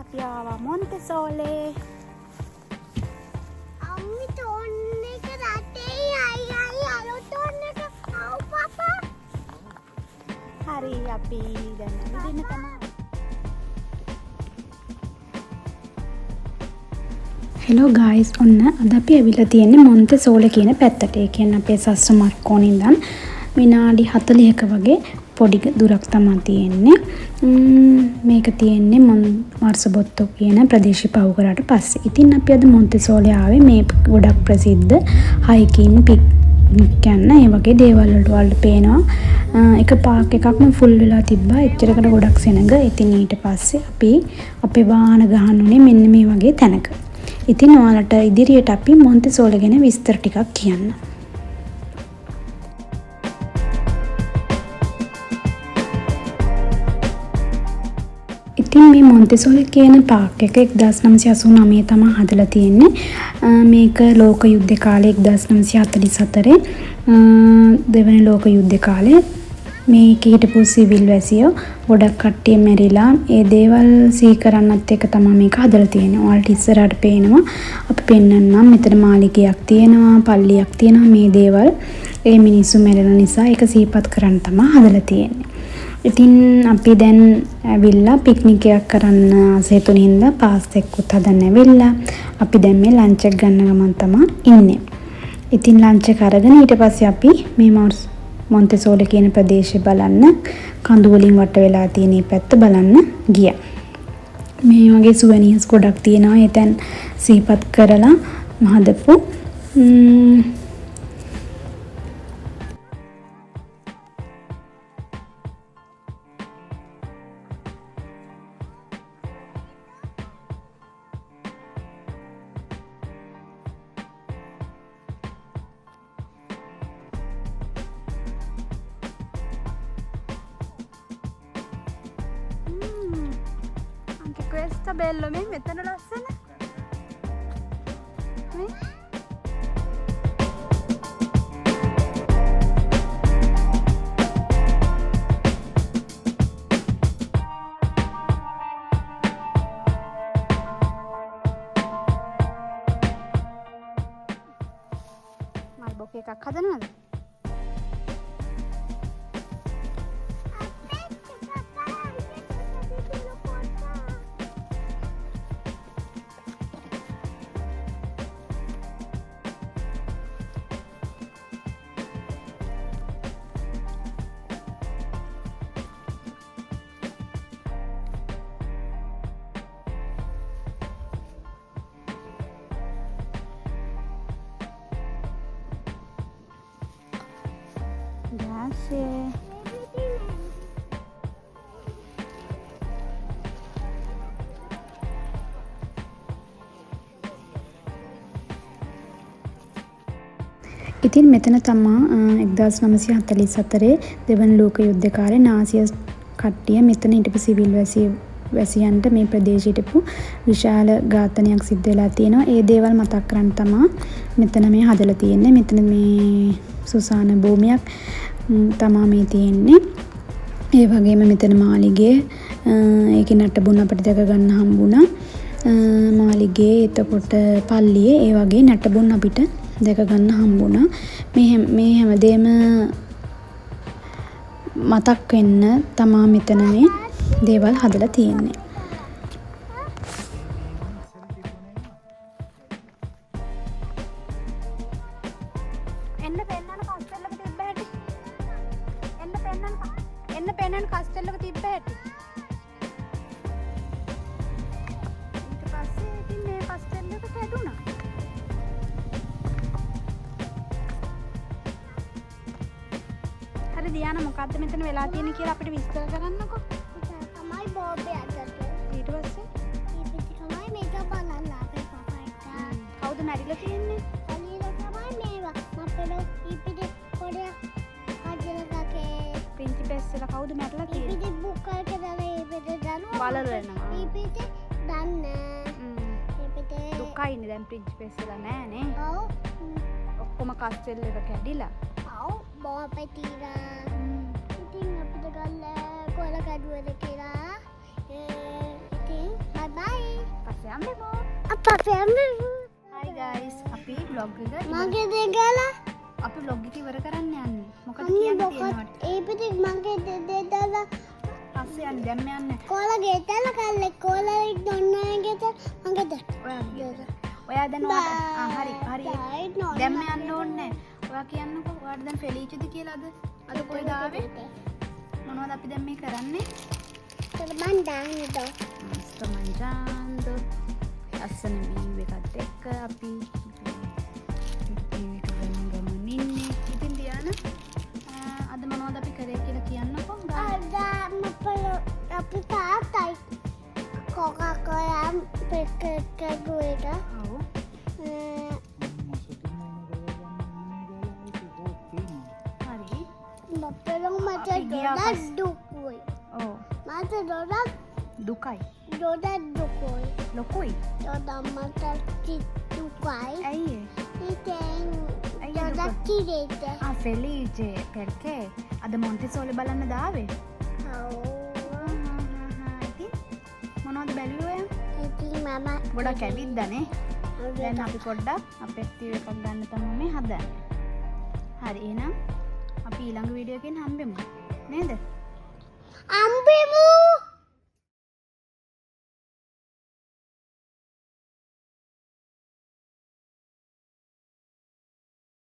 අපි ආවා මොන්තෙසෝලේ. අම්මිට ඕන එක රටේ අයි අලුත් ඕන එක ආව පපා. හරි අපි දැන් ඇවිදින්න තමයි. හෙලෝ ගයිස්, ඔන්න අද අපි ඇවිල්ලා තියෙන්නේ මොන්තෙසෝලේ කියන පැත්තට. ඒ කියන්නේ අපේ සස්ස මර්කෝනේ ඉඳන් විනාඩි 40ක වගේ පොඩි දුරක් තමයි තියෙන්නේ. මේක තියෙන්නේ මාර්සබොත්තෝ කියන ප්‍රදේශය පහු කරාට පස්සේ. ඉතින් අපි අද මොන්තෙසෝලේ ආවේ මේ ගොඩක් ප්‍රසිද්ධ හයිකින් පික්නික් යන්න ඒ වගේ දේවල් වලට පේනවා. එක පාක් එකක්ම ෆුල් වෙලා තිබ්බා. එච්චරකට ගොඩක් සෙනඟ. ඉතින් ඊට පස්සේ අපි අපේ වාහන ගහන්න උනේ මෙන්න මේ වගේ තැනක. ඉතින් ඔයාලට ඉදිරියට අපි මොන්තෙසෝලේ ගැන විස්තර ටිකක් කියන්න. ඉතින් මේ මොන්තෙසෝලේ කියන පාක් එක 1989 තමයි හදලා තියෙන්නේ. මේක ලෝක යුද්ධ කාලේ 1944 දෙවන ලෝක යුද්ධ කාලේ මේක හිටපු සිවිල් වැසියෝ ගොඩක් කට්ටිය මැරිලා ඒ දේවල් සිහි කරන්නත් එක තමයි මේක හදලා තියෙන්නේ. ඔයාලට ඉස්සරහට පේනවා අපි පෙන්නන්නම් මෙතන මාලිගයක් තියෙනවා, පල්ලියක් තියෙනවා. මේ දේවල් ඒ මිනිස්සු මැරෙන නිසා ඒක සිහිපත් කරන්න තමයි හදලා තියෙන්නේ. ඉතින් අපි දැන් ඇවිල්ලා පික්නික් එකක් කරන්න ආසෙතුන හින්දා පාස් එක්කුත් හදන්න ඇවිල්ලා අපි දැන් මේ ලන්ච් එක ගන්න ගමන් තමයි ඉන්නේ. ඉතින් ලන්ච් එක අරගෙන ඊට පස්සේ අපි මේ මොන්තෙසෝලේ කියන ප්‍රදේශය බලන්න කඳු වලින් වට වෙලා තියෙන මේ පැත්ත බලන්න ගියා. මේ වගේ සුවැනියර්ස් ගොඩක් තියෙනවා. එතෙන් සිහිපත් කරලා හදපු questa bello mi mettono la scena mal bokeh එකක් හදනවද? Grazie. ඉතින් මෙතන තමා 1944 දෙවන ලෝක යුද්ධ කාලේ නාසිය කට්ටිය මෙතන හිටපු සිවිල් වැසියන්ට මේ ප්‍රදේශයට හිටපු විශාල ඝාතනයක් සිද්ධ වෙලා තියෙනවා. ඒ දේවල් මතක් කරන් තමා මෙතන මේ හදලා තියෙන්නේ. මෙතන මේ සුසාන භූමියක් තමා මේ තියෙන්නේ. ඒ වගේම මෙතන මාලිගය ඒකේ නටබුන් අපිට දැක ගන්න හම්බුණා. මාලිගය එතකොට පල්ලිය ඒ වගේ නටබුන් අපිට දැක ගන්න හම්බුණා. මේ හැමදේම මතක් වෙන්න තමා මෙතන මේ දේවල් හදලා තියෙන්නේ. එන්න පෙන්නන කස්ටෙල්ලක තිබ්බ හැටි. එන්න පෙන්නන කස්ටෙල්ලක තිබ්බ හැටි. ඊට පස්සේ ඉතින් මේ කස්ටෙල්ලක කැඩුනා. හරි දියානා, මොකද්ද මෙතන වෙලා තියෙන්නේ කියලා අපිට විස්තර කරන්නකෝ. තමයි බෝබේ අදට. ඊට පස්සේ තමයි මේක බලන්න අපේ පපා එක. කවුද මැරිලා තියෙන්නේ? අනිලා තමයි මේවා. අපේ ඉපිට පොඩ කජලකේ ප්‍රින්සිපෙස්ලා කවුද මැරිලා තියෙන්නේ? ඉපිට බුක්කල්ක දාලා ඉපිට දානවා. බලල වෙනවා. ඉපිට දන්න. ඉපිට දුකයිනේ දැන් ප්‍රින්සිපෙස්ලා නෑනේ. ඔව්. ඔක්කොම කස්ටෙල් එක කැඩිලා. ඔව් බෝබේ තීරා. ඉතින් අපිට ගල්ල කොල කඩුවද කියලා. ඉතින් බයි බයි. පස්සේ අම්බෙමු. අප්පා ෆෑමිලි Hi guys. අපි vlog එක මගේ දෙගලා අපි vlog එක ඉවර කරන්න යන්නේ. මොකද කියන්න තියෙනවද? ඒ පිටින් මගේ දෙදලා පස්සේ යන්නේ දැන් යන්නේ. කොළ ගෙතල කල්ලේ කොළ ඉන්නන්නේ ගෙත මගේ දෙ ඔයා දැන් හරි දැන් යන්න ඕනේ. ඔයා කියන්නකෝ ඔයාට දැන් ෆෙලිචිද කියලාද? අද කොයිද ආවේ? මොනවද අපි දැන් මේ කරන්නේ? Mangiando. Sto mangiando. අස්සන වීව් එකත් එක්ක අපි ටීවී එක ගමන් ඉන්නේ. ඉතින් දියාන අද මොනවද අපි කරේ කියලා කියන්නකෝ. Ada mapalo tapi tatai. Coca-Cola pekkegueda. ඔව්. හරි. Mapalo mata අපි ගියා doda පස්- dukui. ඔව්. Mata doda දුකයි. dukui. ලොකුයි. Doda mata dukai. ඇයි Iten Ay, doda duka. tirete. ෆෙලිචේ පෙල්කේ අද මොන්ටිසෝලි බලන්න දාවේ. ඉතින් මොනවද බැලුවේ? Iti mama. ගොඩක් ඇවිද්දානේ. දැන් අපි පොඩ්ඩක් අපේ ටීවී එකක් ගන්න තමයි මේ හදන්නේ. හරි එහෙනම් අපි ඊළඟ වීඩියෝ එකෙන් හම්බෙමු. නේද?